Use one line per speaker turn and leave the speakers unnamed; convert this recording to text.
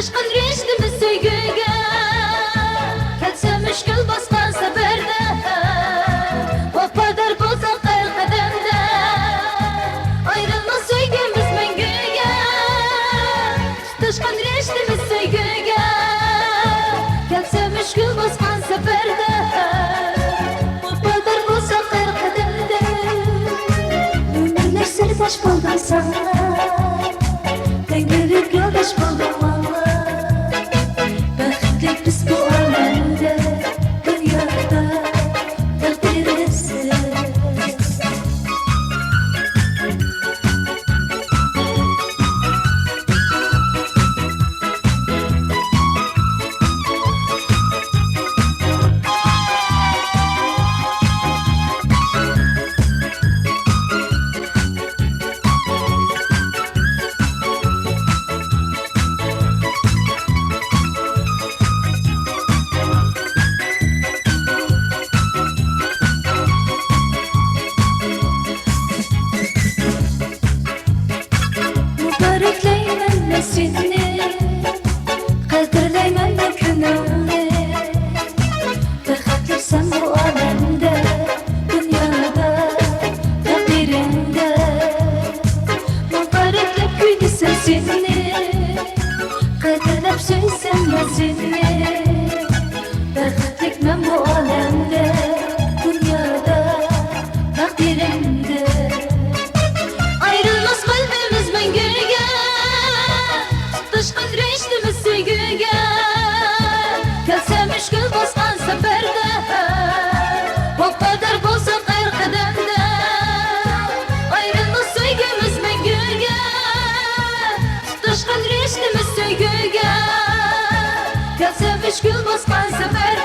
Taşkın reştimiz söygüge Kelse müşkül baskan seferde Vafadar bozak el kademde Ayrılmaz söygümüz mengüge Taşkın reştimiz söygüge Kelse müşkül baskan seferde Vafadar bozak el kademde Ömürler sırdaş buldum sana Dengeli yoldaş buldum valla Baktık biz bu alemde Dünyada takdirisi Mübarekleymen nesrini Kadirleymen de günahını Bırakırsan bu alemde Dünyada takdirinde Mübareklep günü sesini Kadirlep söylesen nesini Bıraktık ben bu alemde Dünyada takdirinde Ayrılmaz kalbimiz mengüge Taşkın reştimiz söygüge Kelse müşkül baskan seferde Vafadar bozak er kademde Ayrılmaz söygümüz mengüge Taşkın reştimiz söygüge Kelse müşkül baskan seferde